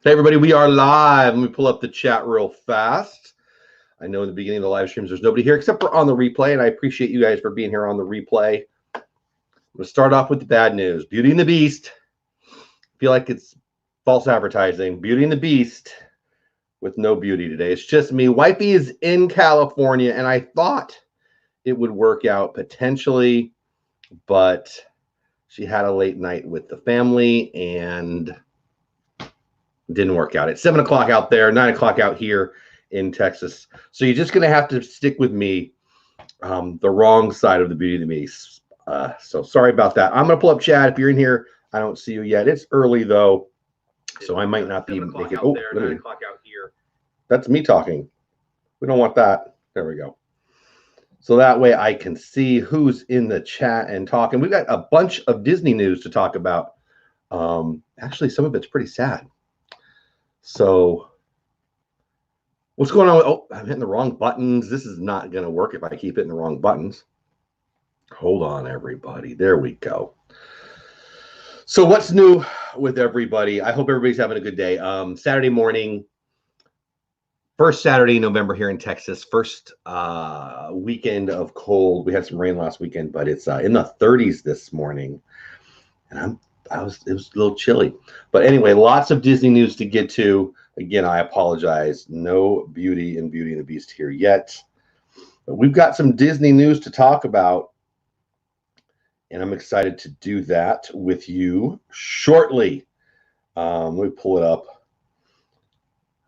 Hey, everybody, we are live. Let me pull up the chat real fast. I know in the beginning of the live streams, there's nobody here except for on the replay, and I appreciate you guys for being here on the replay. I'm going to start off with the bad news. Beauty and the Beast. I feel like it's false advertising. Beauty and the Beast with no beauty today. It's just me. Wifey is in California, and I thought it would work out potentially, but she had a late night with the family, and didn't work out. It's 7 o'clock out there, 9 o'clock out here in Texas. So you're just going to have to stick with me, the wrong side of the Beauty and the Beast. So sorry about that. I'm going to pull up chat. If you're in here, I don't see you yet. It's early, though, so I might not be making. Oh, 9 o'clock out here. That's me talking. We don't want that. There we go. So that way I can see who's in the chat and talking. We've got a bunch of Disney news to talk about. Actually, some of it's pretty sad. So what's going on? Oh, I'm hitting the wrong buttons. This is not going to work if I keep hitting the wrong buttons. Hold on, everybody. There we go. So what's new with everybody? I hope everybody's having a good day. Saturday morning, first Saturday in November here in Texas. First weekend of cold. We had some rain last weekend, but it's in the 30s this morning. And it was a little chilly. But anyway, lots of Disney news to get to. Again, I apologize. No Beauty and the Beast here yet. But we've got some Disney news to talk about. And I'm excited to do that with you shortly. Let me pull it up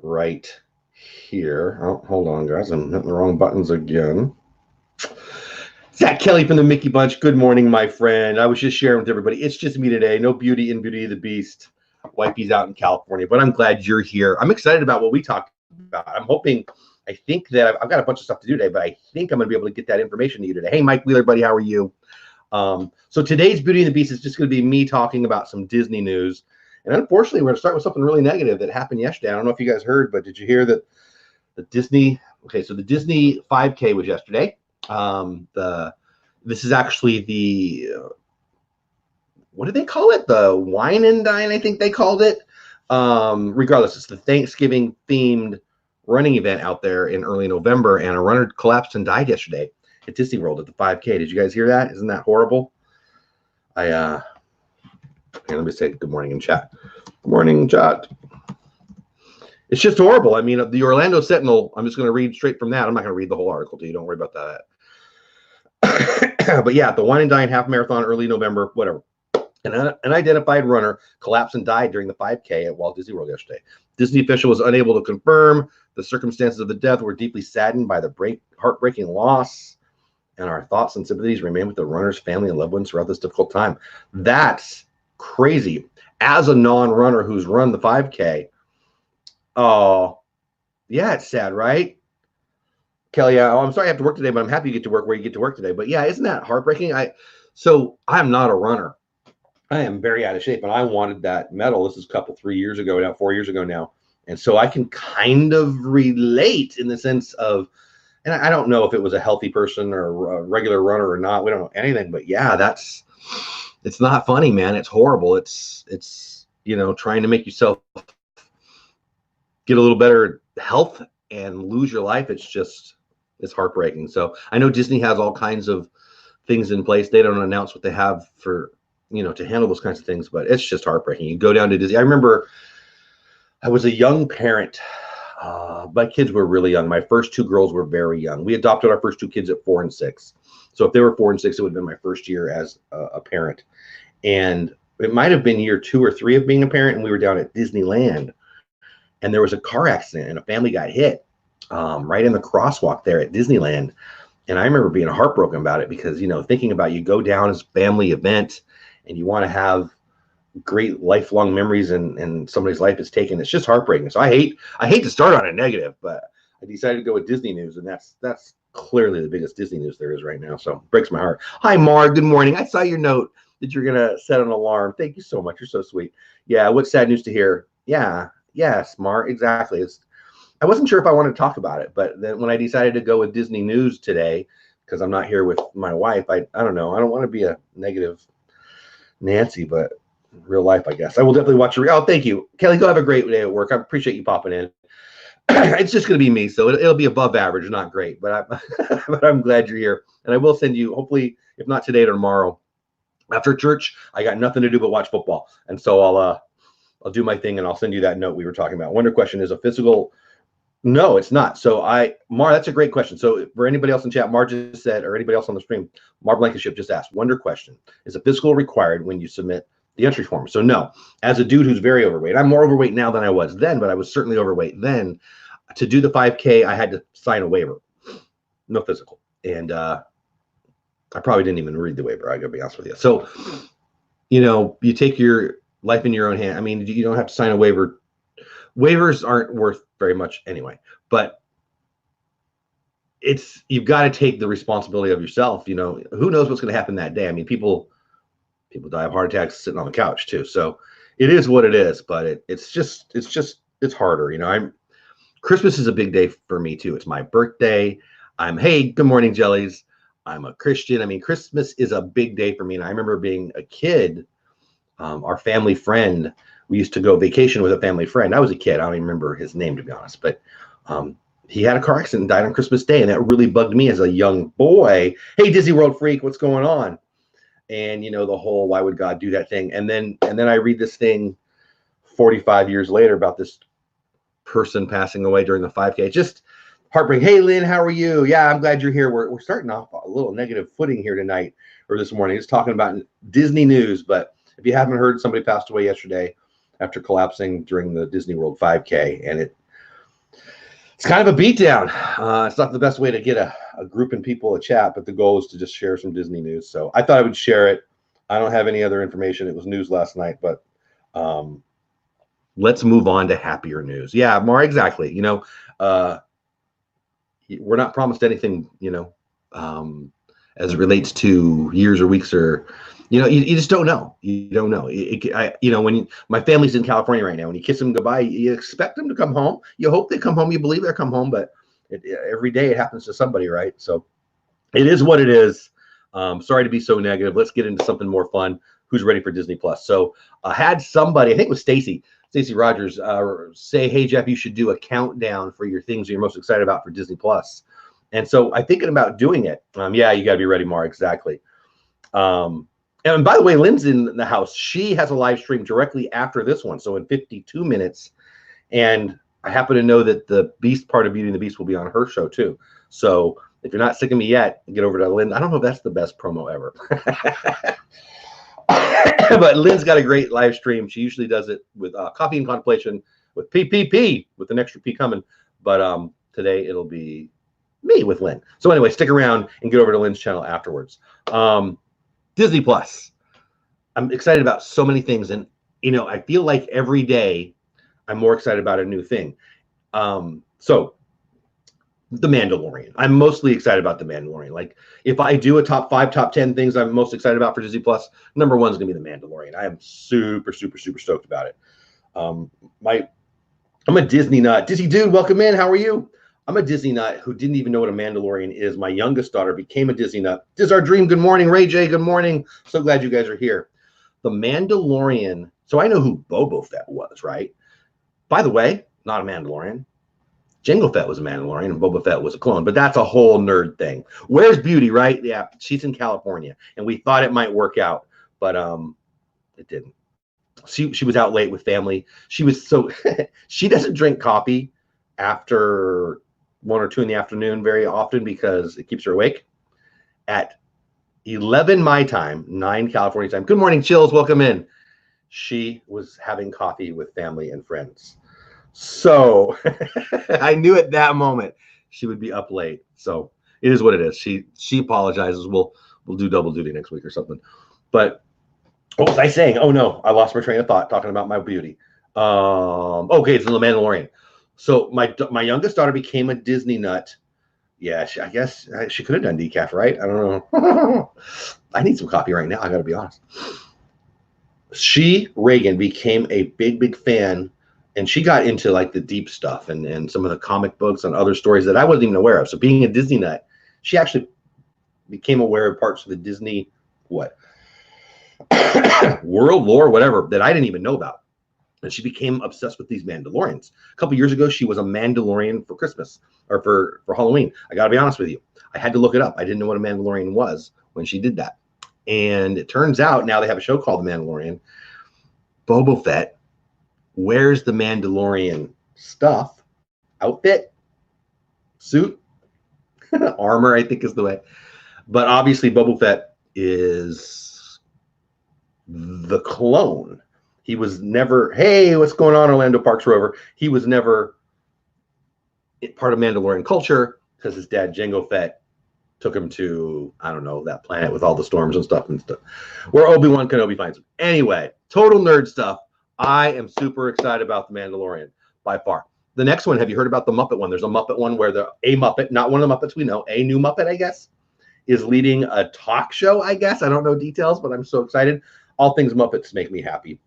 right here. Oh, hold on, guys. I'm hitting the wrong buttons again. Zach Kelly from the Mickey Bunch. Good morning, my friend. I was just sharing with everybody. It's just me today. No Beauty and the Beast. Wifey's out in California, but I'm glad you're here. I'm excited about what we talked about. I think that I've got a bunch of stuff to do today, but I think I'm going to be able to get that information to you today. Hey, Mike Wheeler, buddy, how are you? So today's Beauty and the Beast is just going to be me talking about some Disney news. And unfortunately, we're going to start with something really negative that happened yesterday. I don't know if you guys heard, but did you hear that the Disney 5K was yesterday. This is actually the what did they call it? The Wine and Dine, I think they called it. Regardless, it's the Thanksgiving themed running event out there in early November, and a runner collapsed and died yesterday at Disney World at the 5K. Did you guys hear that? Isn't that horrible? Let me say good morning in chat. Good morning, chat. It's just horrible. I mean, the Orlando Sentinel, I'm just going to read straight from that. I'm not going to read the whole article to you. Don't worry about that. But yeah, the Wine and Dine half marathon, early November, whatever. An unidentified runner collapsed and died during the 5K at Walt Disney World yesterday. Disney official was unable to confirm the circumstances of the death. We're deeply saddened by the heartbreaking loss, and our thoughts and sympathies remain with the runner's family and loved ones throughout this difficult time. That's crazy. As a non-runner who's run the 5K, oh, yeah, it's sad, right? Kelly, I'm sorry I have to work today, but I'm happy you get to work where you get to work today. But yeah, isn't that heartbreaking? So I'm not a runner. I am very out of shape, and I wanted that medal. This is a 4 years ago now. And so I can kind of relate in the sense of, and I don't know if it was a healthy person or a regular runner or not. We don't know anything, but yeah, it's not funny, man. It's horrible. It's trying to make yourself get a little better health and lose your life. It's heartbreaking. So I know Disney has all kinds of things in place. They don't announce what they have for, to handle those kinds of things, but it's just heartbreaking. You go down to Disney. I remember I was a young parent. My kids were really young. My first 2 girls were very young. We adopted our first 2 kids at 4 and 6. So if they were 4 and 6, it would have been my first year as a parent. And it might have been year 2 or 3 of being a parent. And we were down at Disneyland, and there was a car accident, and a family got hit right in the crosswalk there at Disneyland. And I remember being heartbroken about it because, thinking about you go down as a family event and you want to have great lifelong memories, and somebody's life is taken. It's just heartbreaking. So I hate to start on a negative, but I decided to go with Disney news, and that's clearly the biggest Disney news there is right now. So it breaks my heart. Hi, Mar. Good morning. I saw your note that you're going to set an alarm. Thank you so much. You're so sweet. Yeah. What's sad news to hear? Yeah. Yes, Mar. Exactly. I wasn't sure if I wanted to talk about it, but then when I decided to go with Disney news today, because I'm not here with my wife, I don't know. I don't want to be a negative Nancy, but real life, I guess. I will definitely watch your. Oh, thank you, Kelly. Go have a great day at work. I appreciate you popping in. It's just going to be me, so it'll be above average, not great, but I'm glad you're here, and I will send you, hopefully, if not today or tomorrow, after church. I got nothing to do but watch football, and so I'll do my thing, and I'll send you that note we were talking about. Wonder question is a physical. No, it's not. So Mar, that's a great question. So for anybody else in chat, Mar just said, or anybody else on the stream, Mar Blankenship just asked, wonder question, is a physical required when you submit the entry form? So no, as a dude who's very overweight, I'm more overweight now than I was then, but I was certainly overweight then. To do the 5K, I had to sign a waiver, no physical. And I probably didn't even read the waiver, I gotta be honest with you. So, you take your life in your own hand. I mean, you don't have to sign a waiver. Waivers aren't worth very much anyway, but you've got to take the responsibility of yourself. Who knows what's going to happen that day? I mean, people die of heart attacks sitting on the couch too. So it is what it is, but it's harder. Christmas is a big day for me too. It's my birthday. Hey, good morning, Jellies. I'm a Christian. I mean, Christmas is a big day for me. And I remember being a kid, our family friend, we used to go vacation with a family friend. I was a kid. I don't even remember his name, to be honest. But he had a car accident and died on Christmas Day. And that really bugged me as a young boy. Hey, Disney World freak, what's going on? And, the whole, why would God do that thing? And then I read this thing 45 years later about this person passing away during the 5K. Just heartbreaking. Hey, Lynn, how are you? Yeah, I'm glad you're here. We're starting off a little negative footing here tonight or this morning. Just talking about Disney news. But if you haven't heard, somebody passed away yesterday after collapsing during the Disney World 5K, and it's kind of a beatdown. It's not the best way to get a group of people a chat, but the goal is to just share some Disney news. So I thought I would share it. I don't have any other information. It was news last night, but let's move on to happier news. Yeah, more exactly. We're not promised anything, as it relates to years or weeks or you just don't know. You don't know. When my family's in California right now, when you kiss them goodbye, you expect them to come home. You hope they come home. You believe they'll come home, but every day it happens to somebody, right? So it is what it is. Sorry to be so negative. Let's get into something more fun. Who's ready for Disney Plus? So I had somebody, I think it was Stacy Rogers, say, hey, Jeff, you should do a countdown for your things you're most excited about for Disney Plus. And so I'm thinking about doing it. Yeah, you got to be ready, Mar. Exactly. And by the way, Lynn's in the house. She has a live stream directly after this one, so in 52 minutes. And I happen to know that the Beast part of Beauty and the Beast will be on her show too. So if you're not sick of me yet, get over to Lynn. I don't know if that's the best promo ever. But Lynn's got a great live stream. She usually does it with Coffee and Contemplation with PPP, with an extra P coming. But today it'll be me with Lynn. So anyway, stick around and get over to Lynn's channel afterwards. Disney Plus. I'm excited about so many things. And, I feel like every day I'm more excited about a new thing. So The Mandalorian. I'm mostly excited about The Mandalorian. Like, if I do a top 5, top 10 things I'm most excited about for Disney Plus, number 1 is going to be The Mandalorian. I am super, super, super stoked about it. I'm a Disney nut. Disney dude, welcome in. How are you? I'm a Disney nut who didn't even know what a Mandalorian is. My youngest daughter became a Disney nut. This is our dream. Good morning, Ray J. Good morning. So glad you guys are here. The Mandalorian. So I know who Boba Fett was, right? By the way, not a Mandalorian. Jango Fett was a Mandalorian and Boba Fett was a clone, but that's a whole nerd thing. Where's Beauty, right? Yeah, she's in California, and we thought it might work out, but it didn't. She was out late with family. She was so she doesn't drink coffee after 1 or 2 in the afternoon very often because it keeps her awake. At 11 my time, 9 California time. Good morning, Chills. Welcome in. She was having coffee with family and friends. So I knew at that moment she would be up late. So it is what it is. She apologizes. We'll do double duty next week or something. But what was I saying? Oh no, I lost my train of thought talking about my beauty. Okay, it's The Mandalorian. So my youngest daughter became a Disney nut. Yeah, I guess she could have done decaf, right? I don't know. I need some coffee right now. I got to be honest. Reagan, became a big, big fan, and she got into like the deep stuff and some of the comic books and other stories that I wasn't even aware of. So being a Disney nut, she actually became aware of parts of the Disney, world lore, whatever, that I didn't even know about. And she became obsessed with these Mandalorians. A couple years ago, she was a Mandalorian for Christmas or for Halloween. I got to be honest with you. I had to look it up. I didn't know what a Mandalorian was when she did that. And it turns out now they have a show called The Mandalorian. Boba Fett wears the Mandalorian stuff, outfit, suit, armor, I think is the way. But obviously Boba Fett is the clone. He was never, hey, what's going on, Orlando Parks Rover? He was never part of Mandalorian culture because his dad, Jango Fett, took him to, I don't know, that planet with all the storms and stuff, where Obi-Wan Kenobi finds him. Anyway, total nerd stuff. I am super excited about The Mandalorian by far. The next one, have you heard about the Muppet one? There's a Muppet one where a Muppet, not one of the Muppets we know, a new Muppet, I guess, is leading a talk show, I guess. I don't know details, but I'm so excited. All things Muppets make me happy.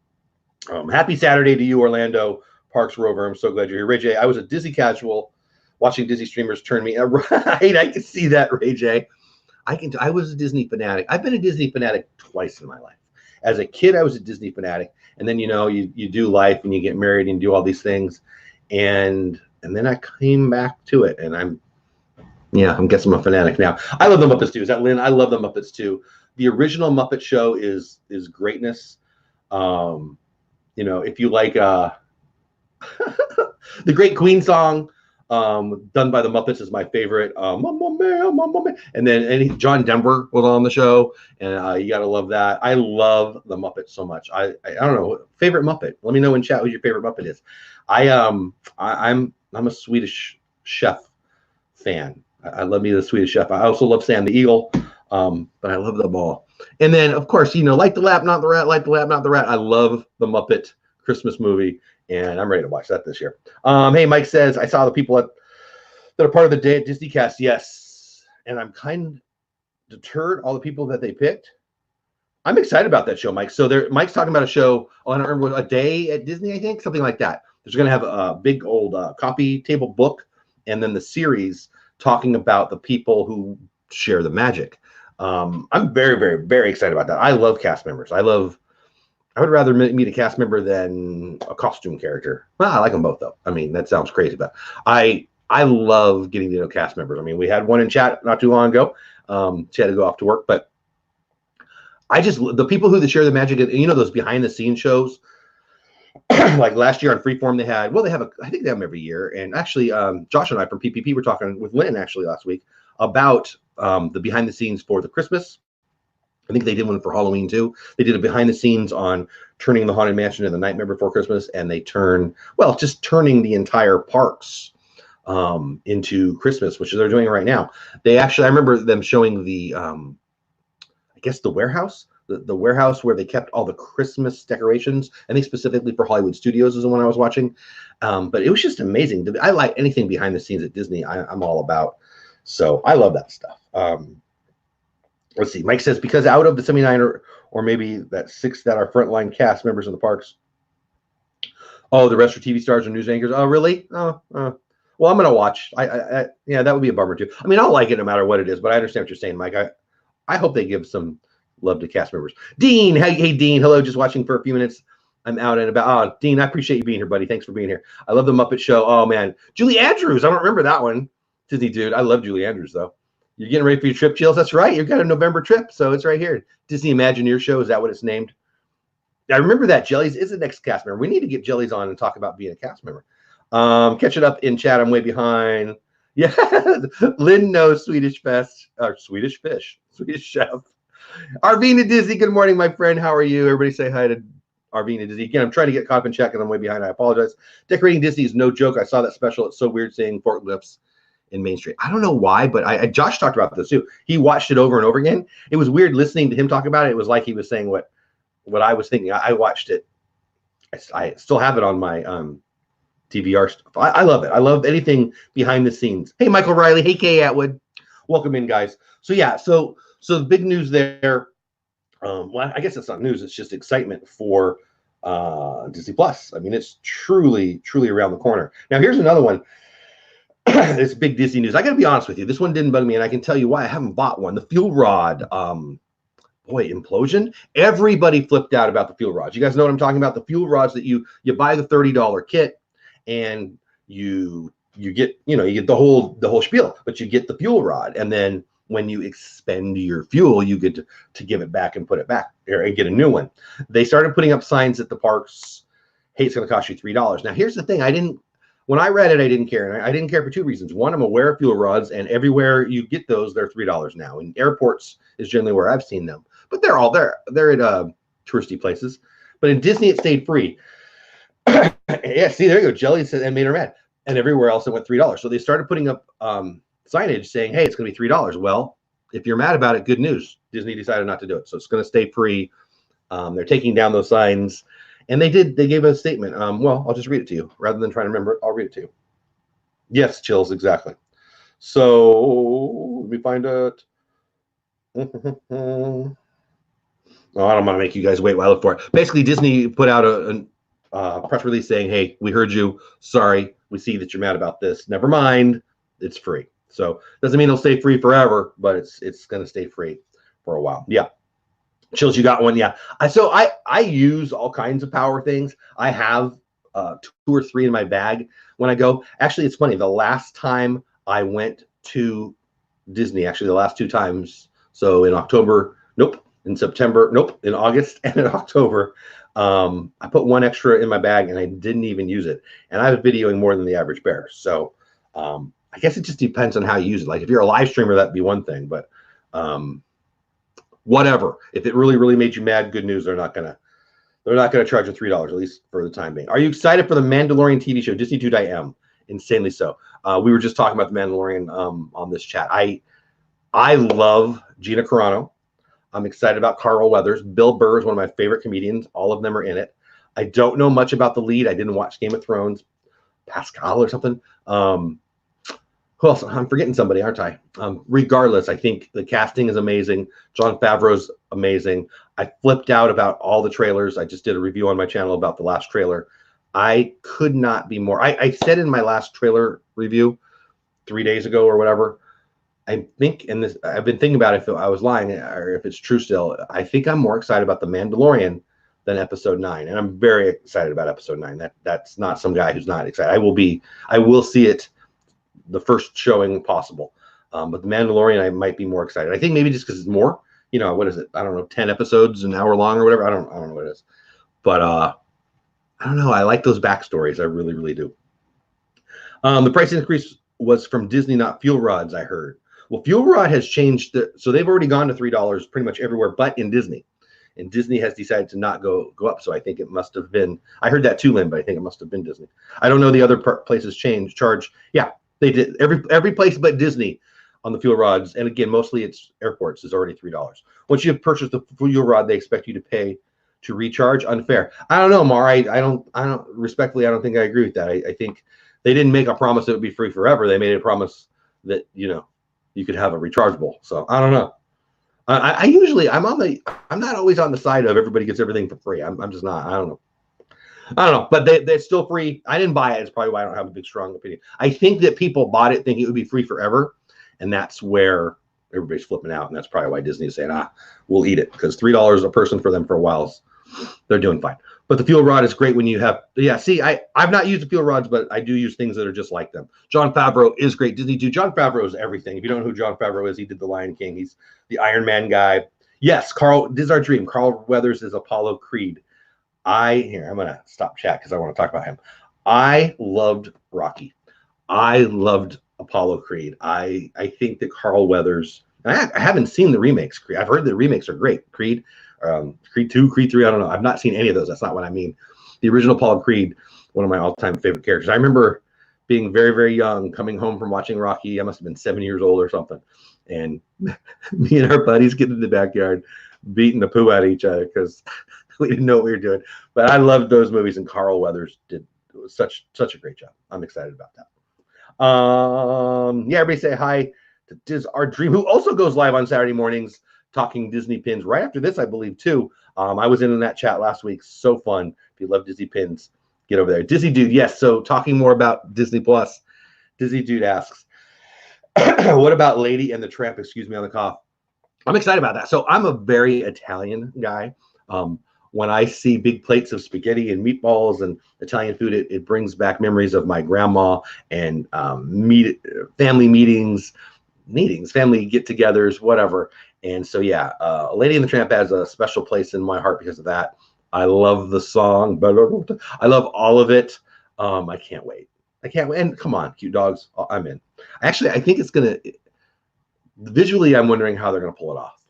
Happy Saturday to you, Orlando Parks Rover. I'm so glad you're here. Ray J, I was a Disney casual watching Disney streamers turn me right. I can see that, Ray J. I was a Disney fanatic. I've been a Disney fanatic twice in my life. As a kid, I was a Disney fanatic. And then, you do life and you get married and do all these things. And then I came back to it. And I'm guessing I'm a fanatic now. I love the Muppets too. Is that Lynn? I love the Muppets too. The original Muppet Show is greatness. If you like the Great Queen song, done by the Muppets is my favorite. Mamma Mia, Mamma Mia. And then John Denver was on the show, and you gotta love that. I love the Muppets so much. I don't know, favorite Muppet. Let me know in chat who your favorite Muppet is. I'm a Swedish Chef fan. I love me the Swedish Chef. I also love Sam the Eagle, but I love them all. And then, of course, Light the Lap, Not the Rat, Light the Lap, Not the Rat. I love the Muppet Christmas movie, and I'm ready to watch that this year. Hey, Mike says, I saw the people that are part of the Disney cast. Yes, and I'm kind of deterred, all the people that they picked. I'm excited about that show, Mike. So Mike's talking about a show, I don't remember, a day at Disney, I think, something like that. They're going to have a big old coffee table book, and then the series talking about the people who share the magic. I'm very, very, very excited about that. I love cast members. I would rather meet a cast member than a costume character. Well, I like them both, though. I mean, that sounds crazy, but I love getting to know cast members. I mean, we had one in chat not too long ago. She had to go off to work, but the people who share the magic, those behind the scenes shows, like last year on Freeform, I think they have them every year. And actually, Josh and I from PPP were talking with Lynn actually last week about the behind the scenes for the Christmas. I think they did one for Halloween too. They did a behind the scenes on turning the Haunted Mansion into the Nightmare Before Christmas, and they turning the entire parks into Christmas, which they're doing right now. I remember them showing the warehouse. The warehouse where they kept all the Christmas decorations. I think specifically for Hollywood Studios is the one I was watching. But it was just amazing. I like anything behind the scenes at Disney. I'm all about. So I love that stuff. Let's see. Mike says, because out of the 79 or maybe that 6 that are frontline cast members in the parks, the rest are TV stars or news anchors. Oh, really? Well, I'm going to watch. That would be a bummer too. I mean, I'll like it no matter what it is, but I understand what you're saying, Mike. I hope they give some love to cast members. Dean, hey Dean, hello, just watching for a few minutes. I'm out and about. Oh, Dean, I appreciate you being here, buddy. Thanks for being here. I love the Muppet Show. Oh man, Julie Andrews. I don't remember that one. Disney dude. I love Julie Andrews though. You're getting ready for your trip, Chills. That's right. You've got a November trip, so it's right here. Disney Imagineer Show. Is that what it's named? I remember that. Jellies is the next cast member. We need to get Jellies on and talk about being a cast member. Catch it up in chat. I'm way behind. Yeah, Lynn knows Swedish Fest or Swedish Fish, Swedish Chef. Arvina Disney, good morning, my friend. How are you? Everybody say hi to Arvina Disney. Again, I'm trying to get caught up in check and I'm way behind. I apologize. Decorating Disney is no joke. I saw that special. It's so weird seeing forklifts in Main Street. I don't know why, but Josh talked about this too. He watched it over and over again. It was weird listening to him talk about it. It was like he was saying what I was thinking. I watched it. I still have it on my DVR stuff. I love it. I love anything behind the scenes. Hey, Michael Riley. Hey, Kay Atwood. Welcome in, guys. So yeah, so the big news there. Well, I guess it's not news. It's just excitement for Disney Plus. I mean, it's truly, truly around the corner. Now, here's another one. It's big Disney news. I got to be honest with you. This one didn't bug me, and I can tell you why I haven't bought one. The Fuel Rod. Boy, boy, implosion. Everybody flipped out about the fuel rods. You guys know what I'm talking about? The fuel rods that you buy the $30 kit and you get, you get the whole spiel, but you get the fuel rod, and then when you expend your fuel, you get to give it back and put it back and get a new one. They started putting up signs at the parks. Hey, it's going to cost you $3. Now, here's the thing. When I read it, I didn't care. And I didn't care for two reasons. One, I'm aware of fuel rods, and everywhere you get those, they're $3 now. And airports is generally where I've seen them. But they're all there. They're at touristy places. But in Disney, it stayed free. Yeah, see, there you go. Jelly said and made her mad. And everywhere else, it went $3. So they started putting up signage saying, hey, it's going to be $3. Well, if you're mad about it, good news. Disney decided not to do it. So it's going to stay free. They're taking down those signs. And they gave a statement. Well, I'll just read it to you. Rather than trying to remember it, I'll read it to you. Yes, chills, exactly. So let me find it. Oh, I don't want to make you guys wait while I look for it. Basically, Disney put out a press release saying, hey, we heard you. Sorry, we see that you're mad about this. Never mind. It's free. So doesn't mean it'll stay free forever, but it's going to stay free for a while. Yeah. Chills, you got one. Yeah. I use all kinds of power things. I have 2 or 3 in my bag when I go. Actually, it's funny. The last time I went to Disney, actually the last 2 times. So in October, nope. In September, nope. In August and in October, I put 1 extra in my bag and I didn't even use it. And I was videoing more than the average bear. So I guess it just depends on how you use it. Like if you're a live streamer, that'd be one thing, but whatever. If it really, really made you mad, good news. They're not gonna charge you $3, at least for the time being. Are you excited for the Mandalorian TV show? Disney Dude, I am. Insanely so. We were just talking about the Mandalorian on this chat. I love Gina Carano. I'm excited about Carl Weathers. Bill Burr is one of my favorite comedians. All of them are in it. I don't know much about the lead. I didn't watch Game of Thrones. Pascal or something. Who else? I'm forgetting somebody, aren't I? Regardless, I think the casting is amazing. Jon Favreau's amazing. I flipped out about all the trailers. I just did a review on my channel about the last trailer. I could not be more. I said in my last trailer review 3 days ago or whatever, I think, and this I've been thinking about if I was lying or if it's true still, I think I'm more excited about The Mandalorian than episode 9. And I'm very excited about episode 9. That's not some guy who's not excited. I will see it the first showing possible. But The Mandalorian, I might be more excited. I think maybe just because it's more, what is it? I don't know, 10 episodes, an hour long or whatever. I don't know what it is. But I don't know. I like those backstories. I really, really do. The price increase was from Disney, not fuel rods, I heard. Well, fuel rod has changed. So they've already gone to $3 pretty much everywhere, but in Disney. And Disney has decided to not go up. So I think it must have been, I heard that too, Lynn, but I think it must have been Disney. I don't know the other places charge. Yeah, they did. Every place but Disney on the fuel rods. And again, mostly it's airports is already $3. Once you have purchased the fuel rod, they expect you to pay to recharge. Unfair. I don't know, Mar. I don't respectfully, I don't think I agree with that. I think they didn't make a promise that it would be free forever. They made a promise that, you could have a rechargeable. So I don't know. I'm not always on the side of everybody gets everything for free. I'm just not. I don't know. But they're still free. I didn't buy it. It's probably why I don't have a big strong opinion. I think that people bought it thinking it would be free forever, and that's where everybody's flipping out. And that's probably why Disney is saying, we'll eat it, because $3 a person for them for a while, they're doing fine. But the fuel rod is great when you have, I've not used the fuel rods, but I do use things that are just like them. Jon Favreau is great. Disney too. Jon Favreau is everything. If you don't know who Jon Favreau is, he did The Lion King. He's the Iron Man guy. Yes, this is our dream. Carl Weathers is Apollo Creed. I'm going to stop chat because I want to talk about him. I loved Rocky. I loved Apollo Creed. I think that Carl Weathers, and I haven't seen the remakes. I've heard the remakes are great. Creed 2, Creed 3, I don't know. I've not seen any of those. That's not what I mean. The original Apollo Creed, one of my all-time favorite characters. I remember being very, very young, coming home from watching Rocky. I must have been 7 years old or something. And me and our buddies get in the backyard, beating the poo out of each other because we didn't know what we were doing. But I loved those movies, and Carl Weathers did such a great job. I'm excited about that. Everybody say hi to Diz Our Dream, who also goes live on Saturday mornings talking Disney pins right after this, I believe, too. I was in that chat last week. So fun. If you love Disney pins, get over there. Disney Dude, yes. So talking more about Disney Plus, Disney Dude asks, what about Lady and the Tramp? Excuse me on the cough. I'm excited about that. So I'm a very Italian guy. When I see big plates of spaghetti and meatballs and Italian food, it brings back memories of my grandma and family meetings, family get-togethers, whatever. And so, yeah, Lady and the Tramp has a special place in my heart because of that. I love the song. I love all of it. I can't wait. I can't wait. And come on, cute dogs. I'm in. Actually, I think it's going to, visually, I'm wondering how they're going to pull it off.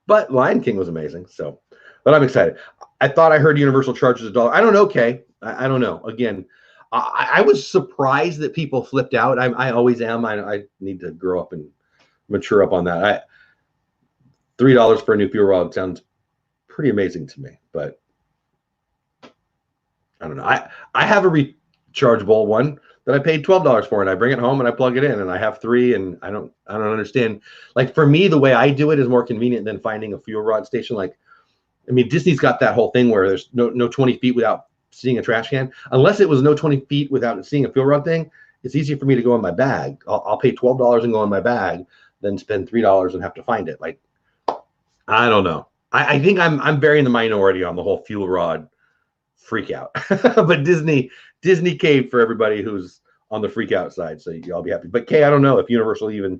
But Lion King was amazing. So, but I'm excited. I thought I heard Universal charges $1. I don't know, Kay. I don't know. Again, I was surprised that people flipped out. I always am. I need to grow up and mature up on that. $3 for a new fuel rod sounds pretty amazing to me, but I don't know. I have a rechargeable one that I paid $12 for, and I bring it home and I plug it in, and I have 3, and I don't understand. Like, for me, the way I do it is more convenient than finding a fuel rod station. Like, I mean, Disney's got that whole thing where there's no 20 feet without seeing a trash can. Unless it was no 20 feet without seeing a fuel rod thing, it's easier for me to go in my bag. I'll pay $12 and go in my bag than spend $3 and have to find it. Like, I don't know. I think I'm very in the minority on the whole fuel rod freak out. But Disney caved for everybody who's on the freak out side, so y'all be happy. But Kay, I don't know if Universal even,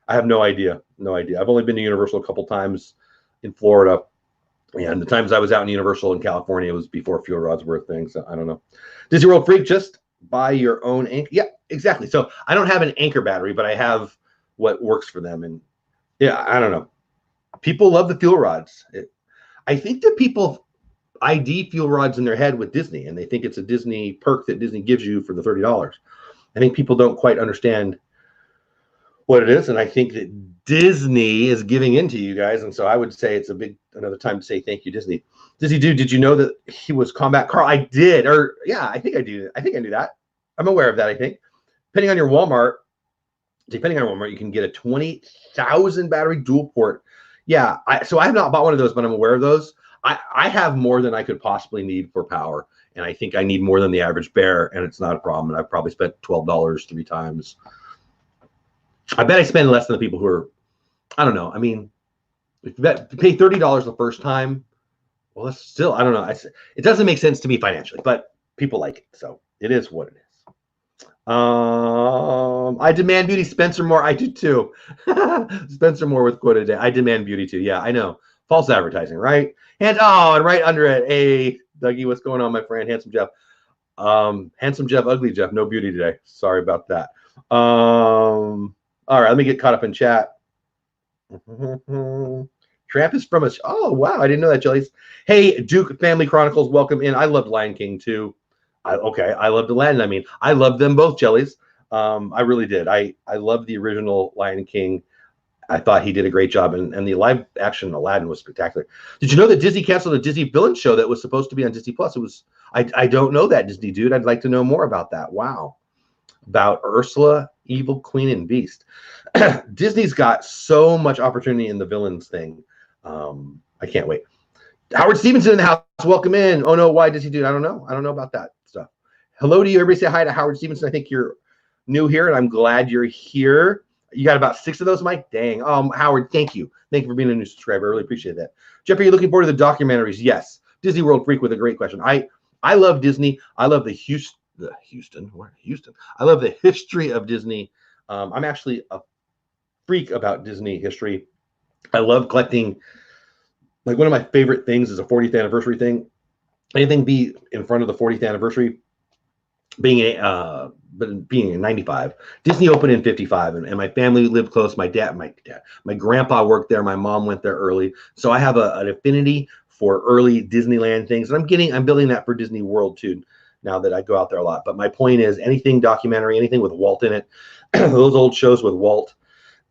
I have no idea. I've only been to Universal a couple times in Florida, and the times I was out in Universal in California, it was before fuel rods were a thing, so I don't know. Disney World Freak, just buy your own anchor. Yeah, exactly. So I don't have an anchor battery, but I have what works for them. And yeah, I don't know. People love the fuel rods. I think that people ID fuel rods in their head with Disney, and they think it's a Disney perk that Disney gives you for the $30. I think people don't quite understand what it is, and I think that Disney is giving in to you guys, and so I would say it's another time to say thank you, Disney. Disney dude, did you know that he was Combat Carl? I did, or yeah, I think I do. I think I knew that. I'm aware of that. I think depending on your Walmart, you can get a 20,000 battery dual port. Yeah, so I have not bought one of those, but I'm aware of those. I have more than I could possibly need for power, and I think I need more than the average bear, and it's not a problem. And I've probably spent $12 3 times. I bet I spend less than the people who are, I don't know. I mean, if you pay $30 the first time, well, that's still, I don't know. It doesn't make sense to me financially, but people like it, so it is what it is. I demand beauty. Spencer Moore. I do too. Spencer Moore with quote a day. I demand beauty too. Yeah, I know. False advertising, right? And right under it, hey, Dougie, what's going on, my friend? Handsome Jeff. Handsome Jeff, ugly Jeff. No beauty today. Sorry about that. All right, let me get caught up in chat. Tramp is from us. Oh, wow. I didn't know that, Jellies. Hey, Duke Family Chronicles, welcome in. I loved Lion King too. I loved Aladdin. I mean, I loved them both, Jellies. I really did. I loved the original Lion King. I thought he did a great job, and the live action Aladdin was spectacular. Did you know that Disney canceled a Disney villain show that was supposed to be on Disney Plus? It was. I don't know that, Disney dude. I'd like to know more about that. Wow, about Ursula, Evil Queen, and Beast. Disney's got so much opportunity in the villains thing. I can't wait. Howard Stevenson in the house. Welcome in. Oh no, why does he do it? I don't know. I don't know about that stuff. Hello to you. Everybody say hi to Howard Stevenson. I think you're new here, and I'm glad you're here. You got about 6 of those, Mike? Dang. Howard, thank you. Thank you for being a new subscriber. I really appreciate that. Jeff, are you looking forward to the documentaries? Yes. Disney World Freak with a great question. I love Disney. I love the Houston. I love the history of Disney. I'm actually a freak about Disney history. I love collecting. Like, one of my favorite things is a 40th anniversary thing. Anything be in front of the 40th anniversary, being in 95. Disney opened in 55, and my family lived close. My grandpa worked there. My mom went there early. So I have an affinity for early Disneyland things. And I'm building that for Disney World too, now that I go out there a lot. But my point is, anything documentary, anything with Walt in it, those old shows with Walt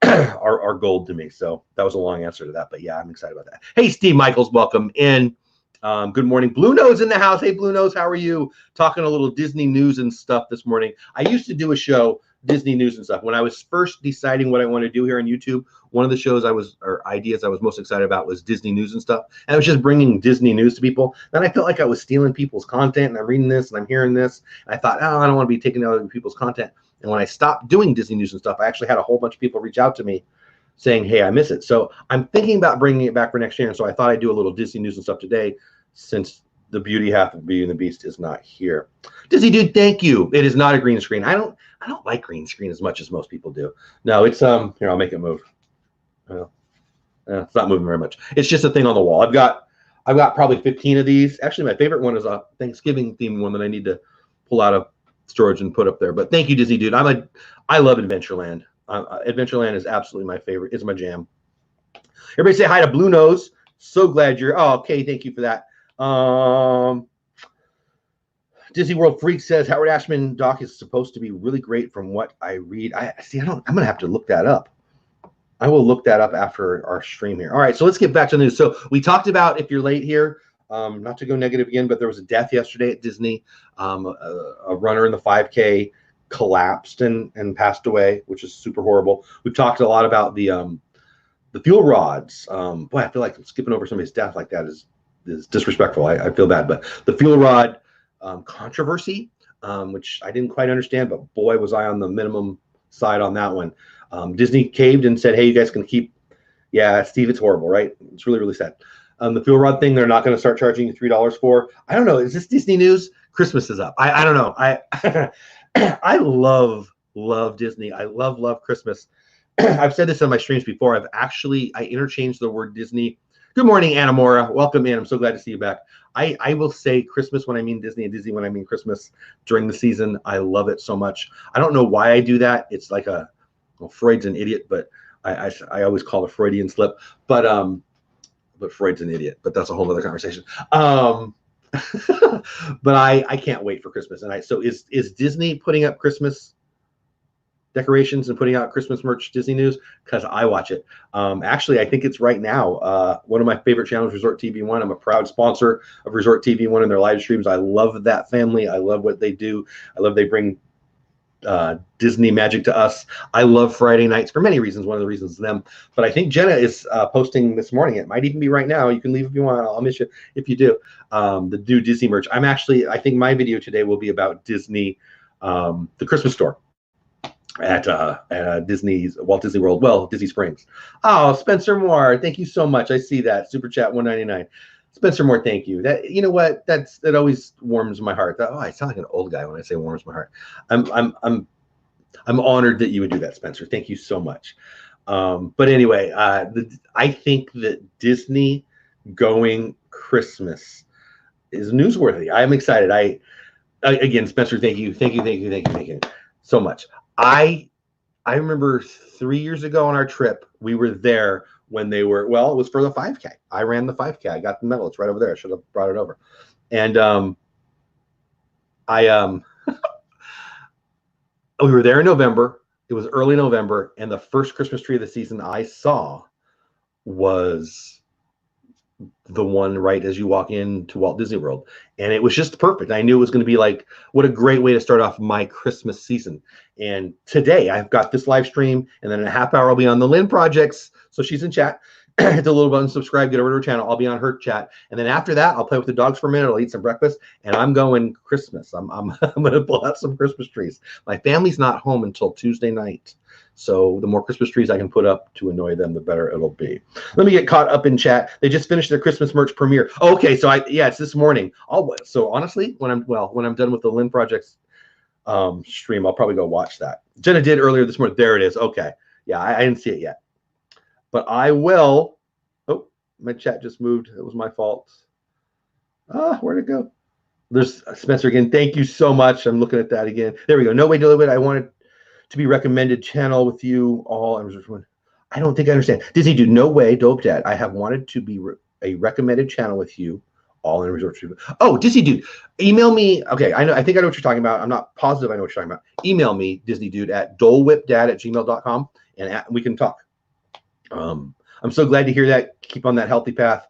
are gold to me. So that was a long answer to that, but yeah, I'm excited about that. Hey, Steve Michaels, welcome in. Good morning. Blue Nose in the house. Hey, Blue Nose, how are you? Talking a little Disney news and stuff this morning. I used to do a show, Disney news and stuff. When I was first deciding what I want to do here on YouTube, one of the shows ideas I was most excited about was Disney news and stuff. And I was just bringing Disney news to people. Then I felt like I was stealing people's content, and I'm reading this and I'm hearing this. And I thought, I don't want to be taking other people's content. And when I stopped doing Disney news and stuff, I actually had a whole bunch of people reach out to me saying, hey, I miss it. So I'm thinking about bringing it back for next year. And so I thought I'd do a little Disney news and stuff today, since the beauty half of Beauty and the Beast is not here. Disney dude, thank you. It is not a green screen. I don't like green screen as much as most people do. No, it's here, I'll make it move. It's not moving very much. It's just a thing on the wall. I've got probably 15 of these. Actually, my favorite one is a Thanksgiving themed one that I need to pull out of storage and put up there. But thank you, Disney dude. I love Adventureland. Adventureland is absolutely my favorite. It's my jam. Everybody say hi to Blue Nose. So glad you're. Oh, okay. Thank you for that. Disney World Freak says Howard Ashman doc is supposed to be really great from what I read. I'm gonna have to look that up. I will look that up after our stream here. All right, so let's get back to the news. So we talked about, if you're late here, not to go negative again, but there was a death yesterday at Disney. A runner in the 5K collapsed and passed away, which is super horrible. We've talked a lot about the fuel rods. Boy, I feel like skipping over somebody's death like that is disrespectful. I feel bad, but the fuel rod controversy, which I didn't quite understand, but boy, was I on the minimum side on that one. Disney caved and said, hey, you guys can keep. Yeah, Steve, it's horrible, right? It's really, really sad. The fuel rod thing, they're not going to start charging you $3 for. I don't know. Is this Disney news? Christmas is up. I don't know. I love Disney. I love Christmas. I've said this on my streams before. I interchanged the word Disney. Good morning, Anna Mora. Welcome in. I'm so glad to see you back. I will say Christmas when I mean Disney, and Disney when I mean Christmas during the season. I love it so much. I don't know why I do that. It's like Freud's an idiot, but I always call it Freudian slip. But Freud's an idiot. But that's a whole other conversation. But I can't wait for Christmas. And so is Disney putting up Christmas decorations and putting out Christmas merch Disney news? Because I watch it. Actually, I think it's right now. One of my favorite channels, Resort TV One. I'm a proud sponsor of Resort TV One and their live streams. I love that family. I love what they do. I love they bring Disney magic to us. I love Friday nights for many reasons. One of the reasons is them. But I think Jenna is posting this morning. It might even be right now. You can leave if you want. I'll miss you if you do. The new Disney merch. I think my video today will be about Disney, the Christmas store at Disney's Walt Disney World. Well, Disney Springs. Oh, Spencer Moore, thank you so much. I see that super chat 199. Spencer Moore, thank you. That, you know what, that always warms my heart. I sound like an old guy when I say warms my heart. I'm honored that you would do that, Spencer. Thank you so much. But anyway, I think that Disney going Christmas is newsworthy. I'm excited. Again, Spencer, thank you so much. I remember 3 years ago on our trip, we were there when they were, well, it was for the 5K. I ran the 5K. I got the medal. It's right over there. I should have brought it over. And we were there in November. It was early November, and the first Christmas tree of the season I saw was the one right as you walk into Walt Disney World. And it was just perfect. I knew it was going to be like, what a great way to start off my Christmas season. And today I've got this live stream, and then in a half hour I'll be on the Lynn Projects. So she's in chat. Hit the little button, subscribe, get over to her channel. I'll be on her chat. And then after that, I'll play with the dogs for a minute. I'll eat some breakfast, and I'm going Christmas. I'm going to pull out some Christmas trees. My family's not home until Tuesday night. So the more Christmas trees I can put up to annoy them, the better it'll be. Let me get caught up in chat. They just finished their Christmas merch premiere. Okay, so it's this morning. So honestly, when I'm done with the Lynn Projects stream, I'll probably go watch that. Jenna did earlier this morning. There it is. Okay. Yeah, I didn't see it yet. But I will. Oh, my chat just moved. It was my fault. Where'd it go? There's Spencer again. Thank you so much. I'm looking at that again. There we go. No way, Dole Whip. I wanted to be recommended channel with you all. I don't think I understand. Disney dude, no way, Dope Dad. I have wanted to be a recommended channel with you all in resort. Oh, Disney dude, email me. Okay, I think I know what you're talking about. I'm not positive I know what you're talking about. Email me, Disney dude, at dolewhipdad@gmail.com, and we can talk. I'm so glad to hear that. Keep on that healthy path.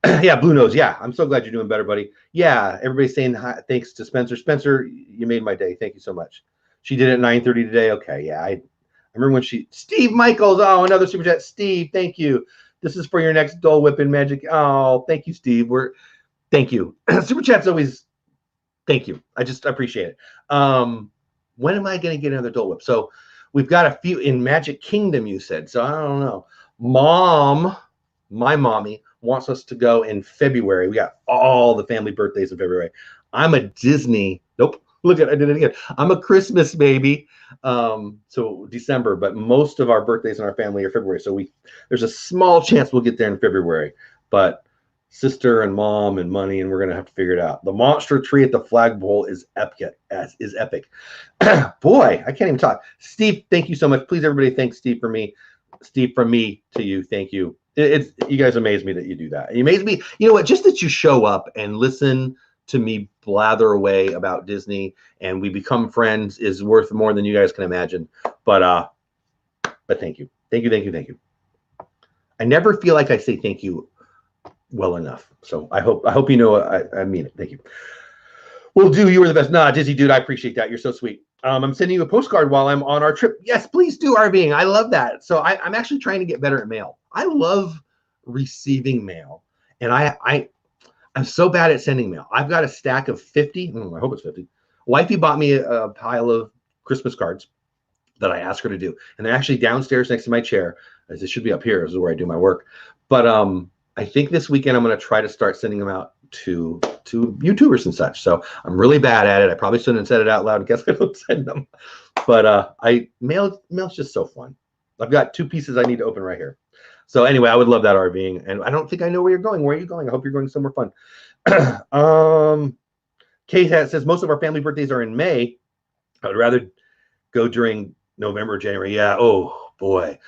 Yeah, Blue Nose. Yeah, I'm so glad you're doing better, buddy. Yeah, everybody's saying hi, thanks to Spencer. Spencer, you made my day. Thank you so much. She did it at 9:30 today. Okay, yeah, I remember when Steve Michaels. Oh, another super chat. Steve, thank you. This is for your next Dole Whip and Magic. Oh, thank you, Steve. Thank you. Super chat's always thank you. I appreciate it. When am I going to get another Dole Whip? So We've got a few in Magic Kingdom, you said. So I don't know. Mom, my mommy wants us to go in February. We got all the family birthdays in February. I'm a Disney. Nope. Look at, I did it again. I'm a Christmas baby. So December, but most of our birthdays in our family are February. So there's a small chance we'll get there in February, but sister and mom and money, and we're going to have to figure it out. The monster tree at the flagpole is epic. Boy, I can't even talk. Steve, thank you so much. Please, everybody, thank Steve for me. Steve, from me to you, thank you. You guys amaze me that you do that. You amaze me. You know what? Just that you show up and listen to me blather away about Disney and we become friends is worth more than you guys can imagine. But thank you. Thank you. I never feel like I say thank you well enough. So I hope you know I mean it. Thank you. Will do. You were the best. Nah, Disney dude, I appreciate that. You're so sweet. I'm sending you a postcard while I'm on our trip. Yes, please do, RVing. I love that. So I'm actually trying to get better at mail. I love receiving mail. And I'm so bad at sending mail. I've got a stack of 50. I hope it's 50. Wifey bought me a pile of Christmas cards that I asked her to do. And they're actually downstairs next to my chair. It should be up here. This is where I do my work. But I think this weekend I'm going to try to start sending them out to YouTubers and such. So I'm really bad at it. I probably shouldn't have said it out loud in case I don't send them. But mail's just so fun. I've got 2 pieces I need to open right here. So anyway, I would love that, RVing. And I don't think I know where you're going. Where are you going? I hope you're going somewhere fun. Kate says most of our family birthdays are in May. I would rather go during November, January. Yeah. Oh boy.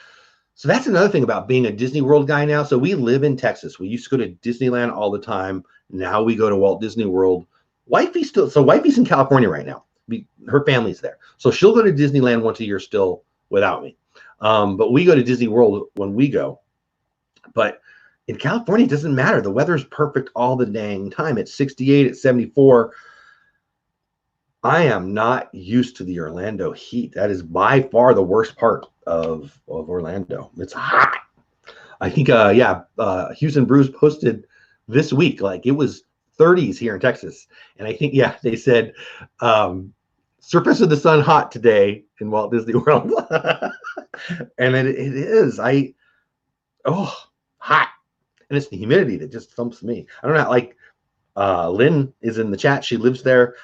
So that's another thing about being a Disney World guy now. So we live in Texas. We used to go to Disneyland all the time. Now we go to Walt Disney World. Wifey's in California right now. Her family's there. So she'll go to Disneyland once a year still without me. But we go to Disney World when we go. But in California, it doesn't matter. The weather's perfect all the dang time. It's 68, it's 74. I am not used to the Orlando heat. That is by far the worst part of Orlando. It's hot. I think, Houston Brews posted this week, like it was 30s here in Texas. And I think, they said, surface of the sun hot today in Walt Disney World. And it is. Hot. And it's the humidity that just thumps me. I don't know, like Lynn is in the chat. She lives there.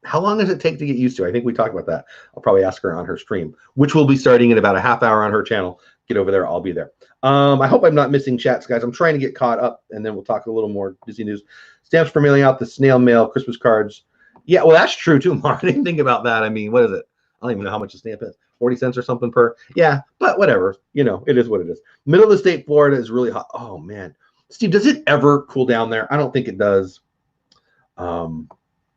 How long does it take to get used to? I think we talked about that. I'll probably ask her on her stream, which will be starting in about a half hour on her channel. Get over there. I'll be there. I hope I'm not missing chats, guys. I'm trying to get caught up, and then we'll talk a little more Disney news. Stamps for mailing out the snail mail Christmas cards. Yeah, well, that's true, too, Mark. I didn't think about that. I mean, what is it? I don't even know how much a stamp is. 40 cents or something per. Yeah, but whatever. You know, it is what it is. Middle of the state, Florida is really hot. Oh, man. Steve, does it ever cool down there? I don't think it does.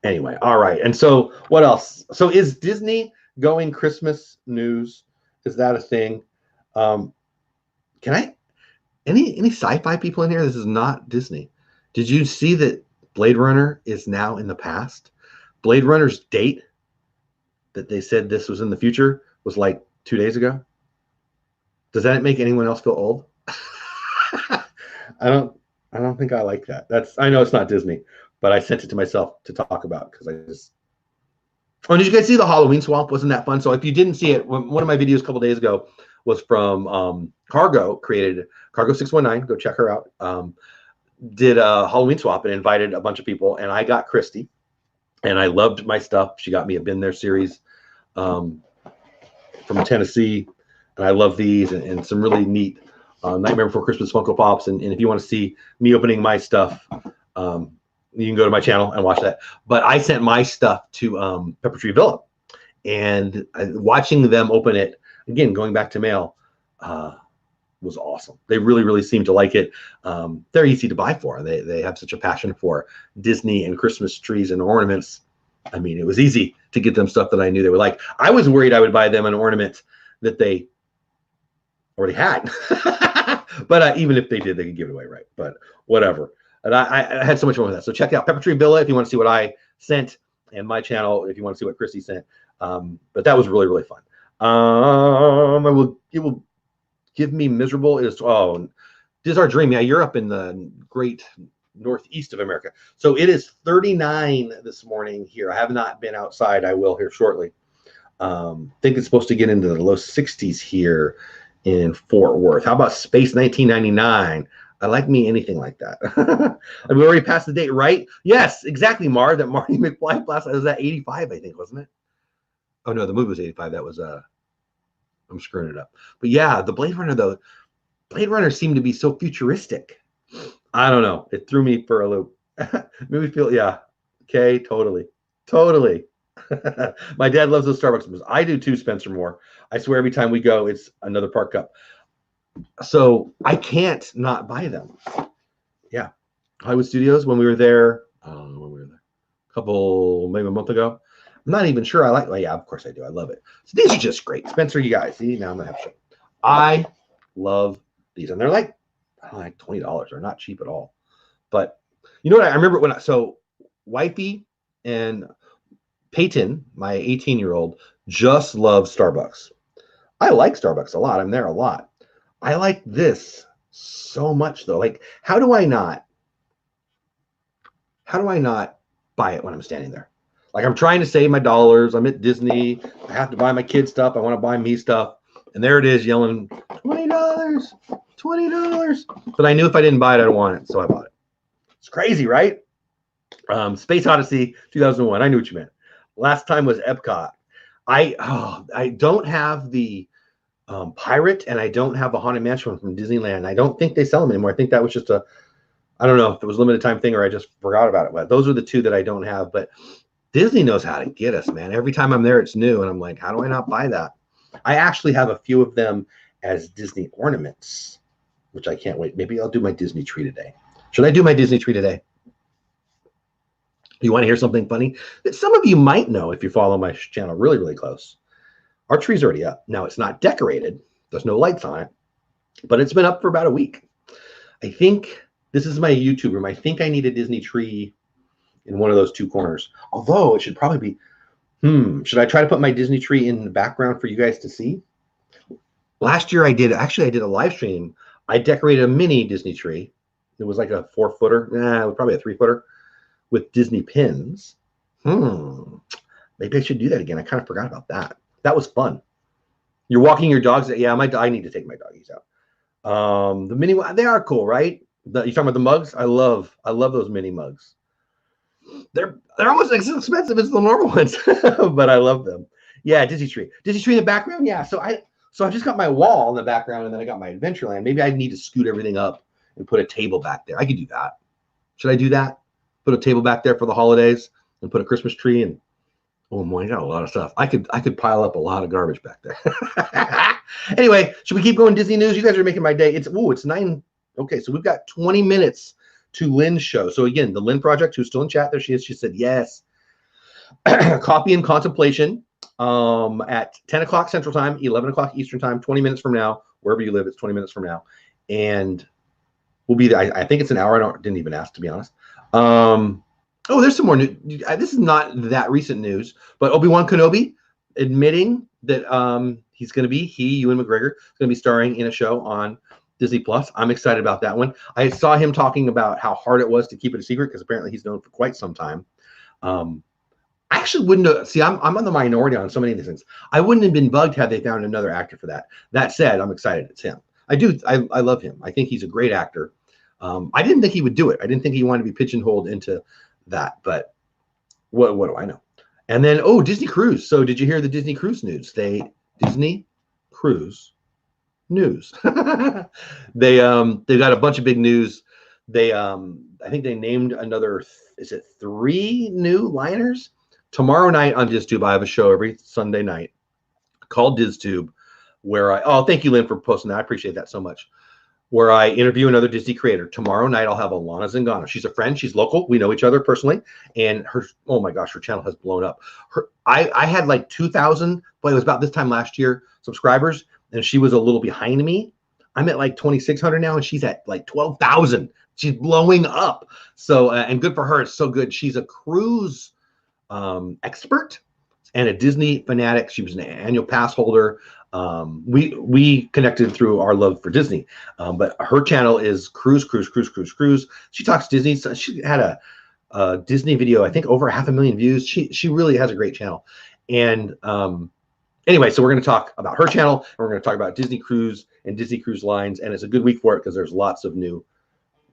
Anyway, all right. And so what else? So is Disney going Christmas news? Is that a thing? Any sci-fi people in here? This is not Disney. Did you see that Blade Runner is now in the past? Blade Runner's date that they said this was in the future was like 2 days ago. Does that make anyone else feel old? I don't think I like that. I know it's not Disney, but I sent it to myself to talk about because Oh, did you guys see the Halloween swap? Wasn't that fun? So if you didn't see it, one of my videos a couple days ago was from Cargo, created Cargo619. Go check her out. Did a Halloween swap and invited a bunch of people, and I got Christy, and I loved my stuff. She got me a Been There series from Tennessee, and I love these and some really neat Nightmare Before Christmas Funko Pops. And if you want to see me opening my stuff, you can go to my channel and watch that. But I sent my stuff to Pepper Tree Villa, and watching them open it, again, going back to mail, was awesome. They really, really seem to like it. They're easy to buy for. They have such a passion for Disney and Christmas trees and ornaments. I mean, it was easy to get them stuff that I knew they would like. I was worried I would buy them an ornament that they already had. But even if they did, they could give it away, right? But whatever. And I had so much fun with that. So check out Pepper Tree Villa if you want to see what I sent, and my channel if you want to see what Christy sent. But that was really, really fun. It will give me miserable. This is our dream. Yeah, you're up in the great northeast of America. So it is 39 this morning here. I have not been outside. I will here shortly. Think it's supposed to get into the low 60s here in Fort Worth. How about Space 1999? I like me anything like that. We already passed the date, right? Yes, exactly, Mar. That Marty McFly last was at 85, I think, wasn't it? Oh no, the movie was 85. That was I'm screwing it up. But yeah, the Blade Runner though, Blade Runner seemed to be so futuristic. I don't know. It threw me for a loop. Made me feel, yeah. Okay, totally. Totally. My dad loves those Starbucks cups. I do too, Spencer Moore. I swear every time we go, it's another park cup. So I can't not buy them. Yeah. Hollywood Studios, when we were there, I don't know when we were there, maybe a month ago. I'm not even sure I like, well, yeah, of course I do. I love it. So these are just great. Spencer, you guys, see, now I'm going to have to show. I love these. And they're like $20. They're not cheap at all. But you know what? I remember so Wifey and Peyton, my 18-year-old, just loves Starbucks. I like Starbucks a lot. I'm there a lot. I like this so much though. Like, how do I not buy it when I'm standing there? Like, I'm trying to save my dollars. I'm at Disney. I have to buy my kids stuff. I want to buy me stuff. And there it is yelling, $20, $20. But I knew if I didn't buy it, I don't want it. So I bought it. It's crazy, right? Space Odyssey 2001. I knew what you meant. Last time was Epcot. I don't have the Pirate, and I don't have the Haunted Mansion from Disneyland. I don't think they sell them anymore. I think that was just I don't know if it was a limited time thing or I just forgot about it. But those are the two that I don't have. But Disney knows how to get us, man. Every time I'm there, it's new. And I'm like, how do I not buy that? I actually have a few of them as Disney ornaments, which I can't wait. Maybe I'll do my Disney tree today. Should I do my Disney tree today? You want to hear something funny that some of you might know if you follow my channel really, really close? Our tree's already up. Now, it's not decorated. There's no lights on it, but it's been up for about a week. I think this is my YouTube room. I think I need a Disney tree in one of those two corners. Although it should probably be, should I try to put my Disney tree in the background for you guys to see? Last year I did a live stream. I decorated a mini Disney tree. It was like a 4-footer. It was probably a 3-footer with Disney pins. Maybe I should do that again. I kind of forgot about that. That was fun. You're walking your dogs. Yeah, I need to take my doggies out. The mini, they are cool, right? You talking about the mugs? I love those mini mugs. They're almost as expensive as the normal ones, but I love them. Yeah, Disney tree in the background. Yeah, so I just got my wall in the background, and then I got my Adventureland. Maybe I need to scoot everything up and put a table back there. I could do that. Should I do that? Put a table back there for the holidays and put a Christmas tree and oh boy, I got a lot of stuff. I could pile up a lot of garbage back there. Anyway, should we keep going Disney news? You guys are making my day. It's 9. Okay, so we've got 20 minutes to Lynn's show. So again, the Lynn Project, who's still in chat, there she is. She said yes. Copy and contemplation at 10 o'clock Central Time, 11 o'clock Eastern Time, 20 minutes from now. Wherever you live, it's 20 minutes from now. And we'll be there. I think it's an hour. Didn't even ask, to be honest. Oh, there's some more news. This is not that recent news, but Obi-Wan Kenobi admitting that Ewan McGregor, is going to be starring in a show on Disney Plus. I'm excited about that one. I saw him talking about how hard it was to keep it a secret because apparently he's known for quite some time. I actually wouldn't have, see, I'm on the minority on so many of these things. I wouldn't have been bugged had they found another actor for that. That said, I'm excited it's him. I love him. I think he's a great actor. I didn't think he would do it. I didn't think he wanted to be pigeonholed into that, but what do I know? And then Disney Cruise. So did you hear the Disney Cruise news? Disney Cruise news. They got a bunch of big news. I think they named another 3 new liners tomorrow night on DizTube. I have a show every Sunday night called DizTube where thank you, Lynn, for posting that. I appreciate that so much. Where I interview another Disney creator. Tomorrow night, I'll have Alana Zingano. She's a friend. She's local. We know each other personally. And oh my gosh, her channel has blown up. I had like 2,000, but it was about this time last year, subscribers, and she was a little behind me. I'm at like 2,600 now, and she's at like 12,000. She's blowing up. So, and good for her. It's so good. She's a cruise expert and a Disney fanatic. She was an annual pass holder. We connected through our love for Disney, but her channel is cruise. She talks Disney. So she had a Disney video, I think over 500,000 views. She really has a great channel. And Anyway, so we're going to talk about her channel, and we're going to talk about Disney Cruise and Disney Cruise Lines, and it's a good week for it because there's lots of new.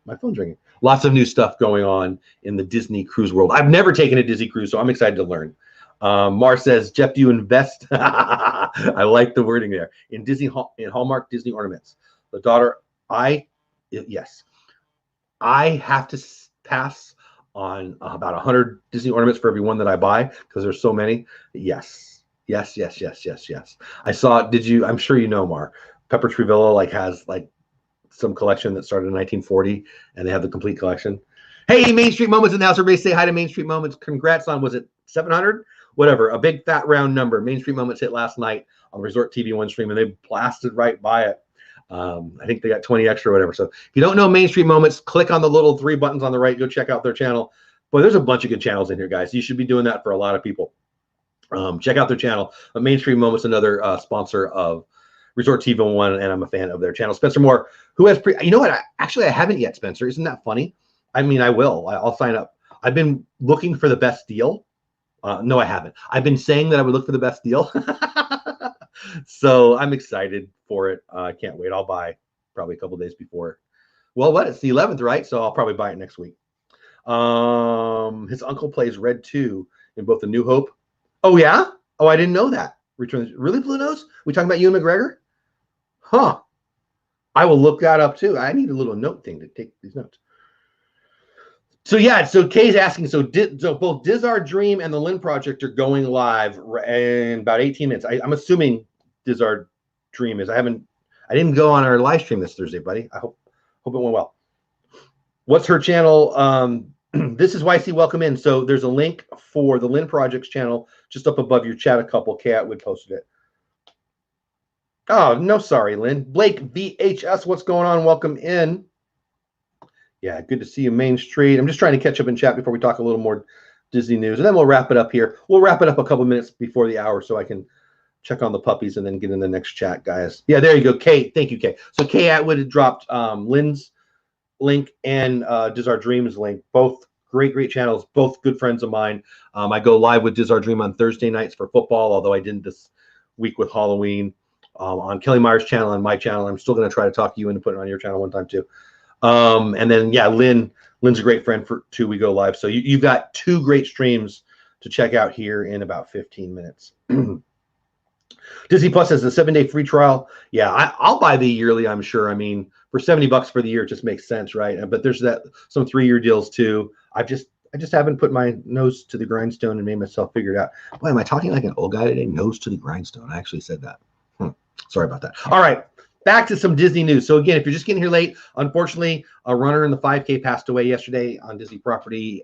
My phone's ringing. Lots of new stuff going on in the Disney cruise world. I've never taken a Disney cruise, so I'm excited to learn. Mar says, Jeff, do you invest? I like the wording there. In Hallmark Disney ornaments. The daughter, yes. I have to pass on about 100 Disney ornaments for every one that I buy because there's so many. Yes. I saw, I'm sure you know, Mar. Pepper Tree Villa has some collection that started in 1940, and they have the complete collection. Hey, Main Street Moments in the house. Everybody say hi to Main Street Moments. Congrats on, was it 700? Whatever, a big fat round number. Main Street Moments hit last night on Resort TV One stream, and they blasted right by it. I think they got 20 extra or whatever. So if you don't know Main Street Moments, click on the little 3 buttons on the right. Go check out their channel. Boy, there's a bunch of good channels in here, guys. You should be doing that for a lot of people. Check out their channel. Main Street Moments, another sponsor of Resort TV One, and I'm a fan of their channel. Spencer Moore, who has you know what? Actually, I haven't yet, Spencer. Isn't that funny? I mean, I will. I'll sign up. I've been looking for the best deal. No, I haven't. I've been saying that I would look for the best deal. So I'm excited for it. I can't wait. I'll buy probably a couple days before. Well, it's the 11th, right? So I'll probably buy it next week. His uncle plays Red 2 in both The New Hope. Oh, yeah? Oh, I didn't know that. Return. Really, Blue Nose? We talking about Ewan McGregor? Huh. I will look that up too. I need a little note thing to take these notes. So yeah, so Kay's asking, so both Diz Our Dream and the Lynn Project are going live in about 18 minutes. I'm assuming Diz Our Dream is. I didn't go on our live stream this Thursday, buddy. I hope it went well. What's her channel? This is YC. Welcome in. So there's a link for the Lynn Project's channel just up above your chat. A couple. Kay Atwood posted it. Oh, no, sorry, Lynn. Blake VHS, what's going on? Welcome in. Yeah, good to see you, Main Street. I'm just trying to catch up in chat before we talk a little more Disney news, and then we'll wrap it up here. We'll wrap it up a couple minutes before the hour so I can check on the puppies and then get in the next chat, guys. Yeah, there you go, Kay. Thank you, Kay. So Kay Atwood had dropped Lynn's link and Diz Our Dream's link. Both great channels, both good friends of mine. I go live with Diz Our Dream on Thursday nights for football, although I didn't this week with Halloween. On Kelly Meyer's channel and my channel. I'm still going to try to talk you into putting it on your channel one time too. And then, yeah, Lynn's a great friend too. We go live. So you've got 2 great streams to check out here in about 15 minutes. Disney Plus has a 7-day free trial. Yeah, I'll buy the yearly, I'm sure. I mean, for $70 for the year, it just makes sense, right? But there's some 3-year deals too. I just haven't put my nose to the grindstone and made myself figure it out. Boy, am I talking like an old guy today? Nose to the grindstone. I actually said that. Sorry about that. All right, back to some Disney news. So again, if you're just getting here late, unfortunately, a runner in the 5K passed away yesterday on Disney property.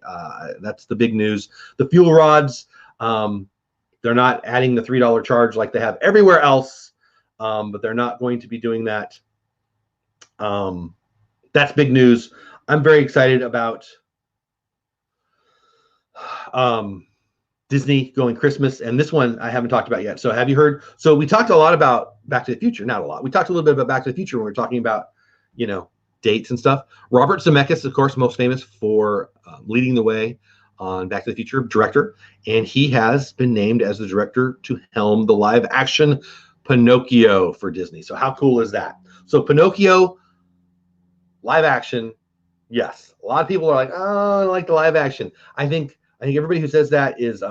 That's the big news. The fuel rods, they're not adding the $3 charge like they have everywhere else, but they're not going to be doing that. That's big news. I'm very excited about Disney going Christmas, and this one I haven't talked about yet. So have you heard? So we talked a lot about Back to the Future. Not a lot. We talked a little bit about Back to the Future when we were talking about, dates and stuff. Robert Zemeckis, of course, most famous for leading the way on Back to the Future, director, and he has been named as the director to helm the live-action Pinocchio for Disney. So how cool is that? So Pinocchio, live-action, yes. A lot of people are like, oh, I don't like the live-action. I think everybody who says that is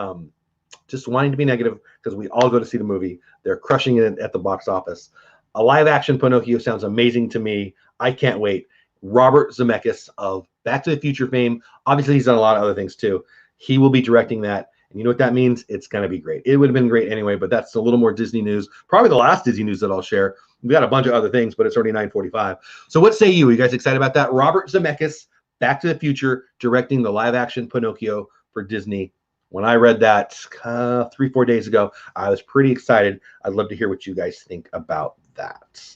just wanting to be negative because we all go to see the movie. They're crushing it at the box office. A live-action Pinocchio sounds amazing to me. I can't wait. Robert Zemeckis of Back to the Future fame. Obviously, he's done a lot of other things too. He will be directing that. And you know what that means? It's going to be great. It would have been great anyway, but that's a little more Disney news. Probably the last Disney news that I'll share. We got a bunch of other things, but it's already 9:45. So what say you? Are you guys excited about that? Robert Zemeckis, Back to the Future, directing the live-action Pinocchio for Disney. When I read that 3-4 days ago, I was pretty excited. I'd love to hear what you guys think about that.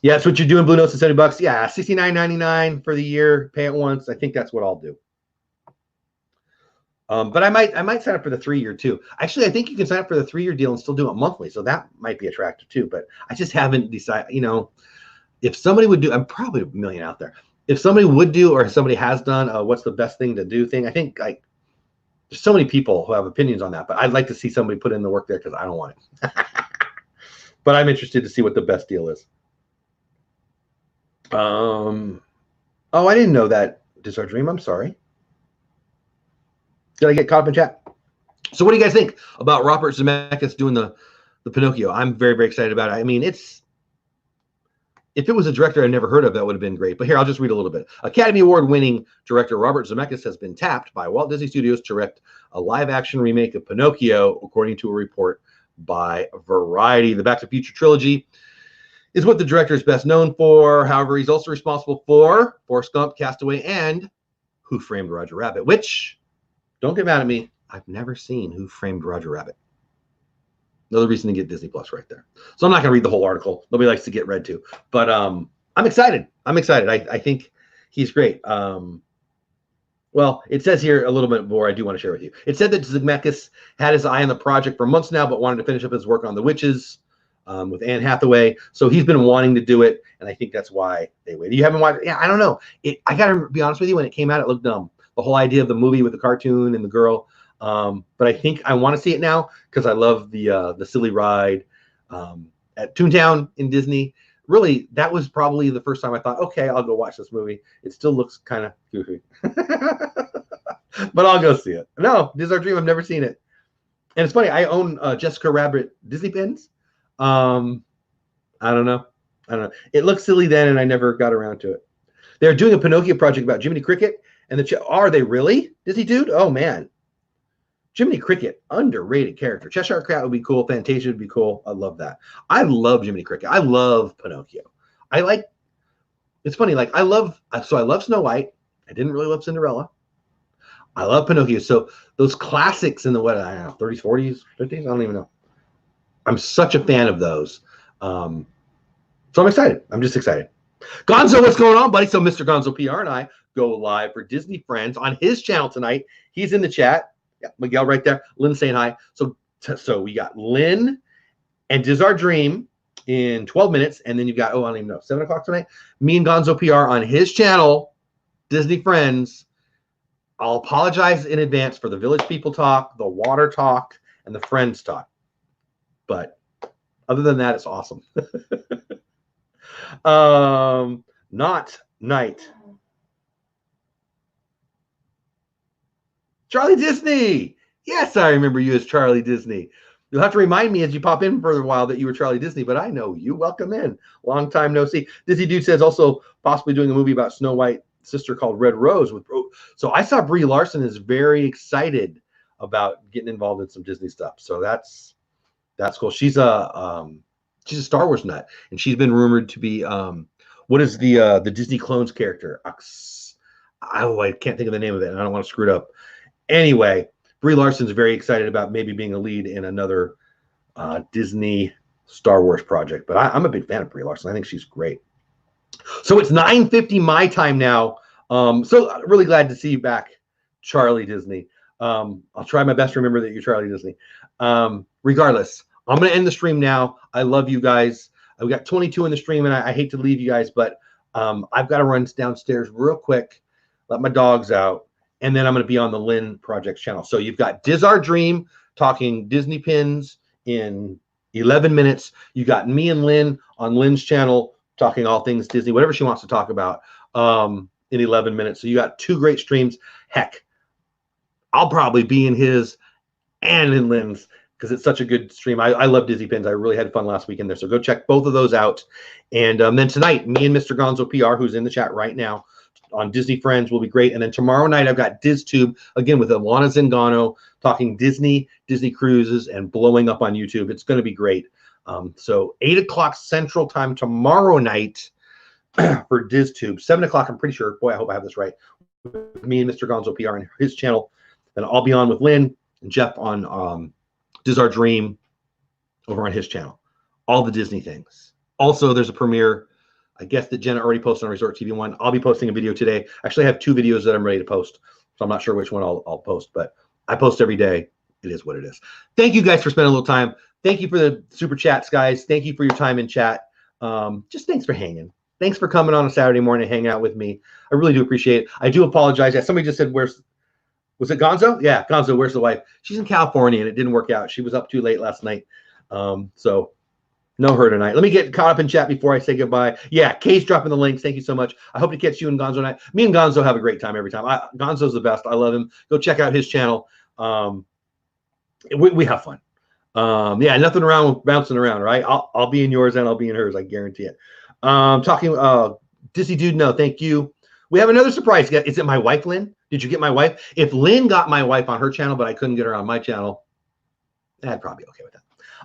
Yeah, that's what you're doing, Blue Notes at $70. Yeah, $69.99 for the year. Pay it once. I think that's what I'll do. But I might sign up for the 3-year too. Actually, I think you can sign up for the 3-year deal and still do it monthly. So that might be attractive too. But I just haven't decided, if somebody would do, I'm probably a million out there. If somebody would do, or somebody has done, what's the best thing to do thing, I think There's so many people who have opinions on that, but I'd like to see somebody put in the work there because I don't want it. But I'm interested to see what the best deal is. Oh, I didn't know that. This is our dream. I'm sorry. Did I get caught up in chat? So what do you guys think about Robert Zemeckis doing the Pinocchio? I'm very, very excited about it. I mean, if it was a director I never heard of, that would have been great. But here, I'll just read a little bit. Academy Award-winning director Robert Zemeckis has been tapped by Walt Disney Studios to direct a live-action remake of Pinocchio, according to a report by Variety. The Back to the Future trilogy is what the director is best known for. However, he's also responsible for Forrest Gump, Castaway, and Who Framed Roger Rabbit, which, don't get mad at me, I've never seen Who Framed Roger Rabbit. Another reason to get Disney Plus right there. So I'm not going to read the whole article. Nobody likes to get read to. But I'm excited. I'm excited. I think he's great. Well, it says here a little bit more I do want to share with you. It said that Zemeckis had his eye on the project for months now, but wanted to finish up his work on The Witches with Anne Hathaway. So he's been wanting to do it, and I think that's why they waited. You haven't watched it? Yeah, I don't know. I got to be honest with you. When it came out, it looked dumb. The whole idea of the movie with the cartoon and the girl. But I think I want to see it now because I love the silly ride at Toontown in Disney. Really, that was probably the first time I thought, okay, I'll go watch this movie. It still looks kind of goofy, but I'll go see it. No, this is our dream. I've never seen it, and it's funny. I own Jessica Rabbit Disney pins. I don't know. It looked silly then, and I never got around to it. They're doing a Pinocchio project about Jiminy Cricket, and are they really, Disney dude? Oh man. Jiminy Cricket, underrated character. Cheshire Cat would be cool. Fantasia would be cool. I love that. I love Jiminy Cricket. I love Pinocchio. It's funny, I love Snow White. I didn't really love Cinderella. I love Pinocchio. So those classics in the, 30s, 40s, 50s, I don't even know. I'm such a fan of those. So I'm excited. I'm just excited. Gonzo, what's going on, buddy? So Mr. Gonzo PR and I go live for Disney Friends on his channel tonight. He's in the chat. Yeah, Miguel right there. Lynn saying hi. So we got Lynn and Diz Our Dream in 12 minutes. And then you've got, I don't even know, 7 o'clock tonight. Me and Gonzo PR on his channel, Disney Friends. I'll apologize in advance for the Village People talk, the Water talk, and the Friends talk. But other than that, it's awesome. Not Night. Charlie Disney. Yes, I remember you as Charlie Disney. You'll have to remind me as you pop in for a while that you were Charlie Disney, but I know you. Welcome in. Long time no see. Disney Dude says also possibly doing a movie about Snow White's sister called Red Rose. So I saw Brie Larson is very excited about getting involved in some Disney stuff. So that's cool. She's a Star Wars nut, and she's been rumored to be what is the Disney Clones character? I can't think of the name of it, and I don't want to screw it up. Anyway, Brie Larson's very excited about maybe being a lead in another Disney Star Wars project. But I'm a big fan of Brie Larson. I think she's great. So it's 9:50 my time now. So I'm really glad to see you back, Charlie Disney. I'll try my best to remember that you're Charlie Disney. Regardless, I'm going to end the stream now. I love you guys. We got 22 in the stream, and I hate to leave you guys, but I've got to run downstairs real quick, let my dogs out. And then I'm going to be on the Lynn Projects channel. So you've got Diz Our Dream talking Disney pins in 11 minutes. You got me and Lynn on Lynn's channel talking all things Disney, whatever she wants to talk about in 11 minutes. So you got 2 great streams. Heck, I'll probably be in his and in Lynn's because it's such a good stream. I love Disney pins. I really had fun last weekend there. So go check both of those out. And then tonight, me and Mr. Gonzo PR, who's in the chat right now, on Disney Friends will be great. And then tomorrow night, I've got DizTube, again, with Ilana Zingano, talking Disney cruises, and blowing up on YouTube. It's going to be great. So 8 o'clock Central Time tomorrow night for DizTube. 7 o'clock, I'm pretty sure. Boy, I hope I have this right. With me and Mr. Gonzo PR and his channel. Then I'll be on with Lynn and Jeff on Diz Our Dream over on his channel. All the Disney things. Also, there's a premiere, I guess, that Jenna already posted on Resort TV 1. I'll be posting a video today. Actually, I have 2 videos that I'm ready to post. So I'm not sure which one I'll post, but I post every day. It is what it is. Thank you guys for spending a little time. Thank you for the super chats, guys. Thank you for your time in chat. Just thanks for hanging. Thanks for coming on a Saturday morning and hanging out with me. I really do appreciate it. I do apologize. Somebody just said, where's Was it Gonzo? Yeah, Gonzo, where's the wife? She's in California, and it didn't work out. She was up too late last night. So no her tonight. Let me get caught up in chat before I say goodbye. Yeah, Kay's dropping the links. Thank you so much. I hope to catch you and Gonzo tonight. Me and Gonzo have a great time every time. Gonzo's the best. I love him. Go check out his channel. We have fun. Yeah, nothing around with bouncing around, right? I'll be in yours and I'll be in hers. I guarantee it. Talking Dizzy Dude, no, thank you. We have another surprise. Is it my wife, Lynn? Did you get my wife? If Lynn got my wife on her channel, but I couldn't get her on my channel, I'd probably be okay with that.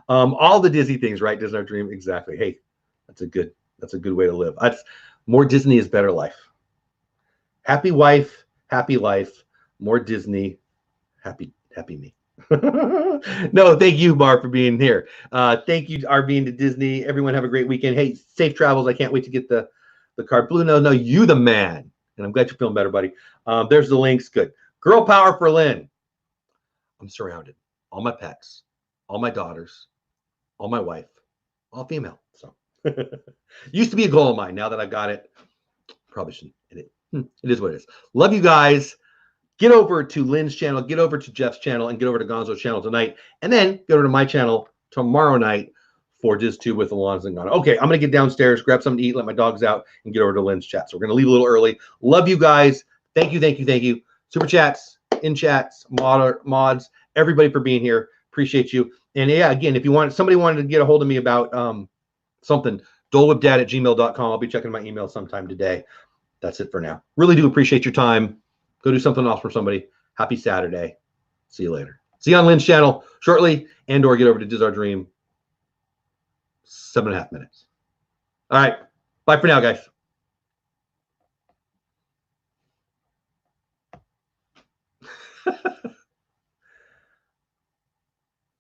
All the Disney things, right? Disney dream, exactly. Hey, that's a good way to live. More Disney is better life. Happy wife, happy life. More Disney, happy me. No, thank you, Bar, for being here. Thank you, RB to Disney. Everyone have a great weekend. Hey, safe travels. I can't wait to get the card. Blue, no, you the man. And I'm glad you're feeling better, buddy. There's the links. Good. Girl power for Lynn. I'm surrounded. All my pets, all my daughters, all my wife, all female. So used to be a goal of mine. Now that I've got it, probably shouldn't. It is what it is. Love you guys. Get over to Lynn's channel, get over to Jeff's channel, and get over to Gonzo's channel tonight. And then go over to my channel tomorrow night for DizTube with Alonzo and Gonzo. Okay, I'm going to get downstairs, grab something to eat, let my dogs out, and get over to Lynn's chat. So we're going to leave a little early. Love you guys. Thank you. Super chats, in chats, mods, everybody for being here. Appreciate you. And yeah, again, if somebody wanted to get a hold of me about something, dolewhipdad@gmail.com. I'll be checking my email sometime today. That's it for now. Really do appreciate your time. Go do something else for somebody. Happy Saturday. See you later. See you on Lynn's channel shortly, and/or get over to Diz Our Dream. 7.5 minutes. All right. Bye for now, guys.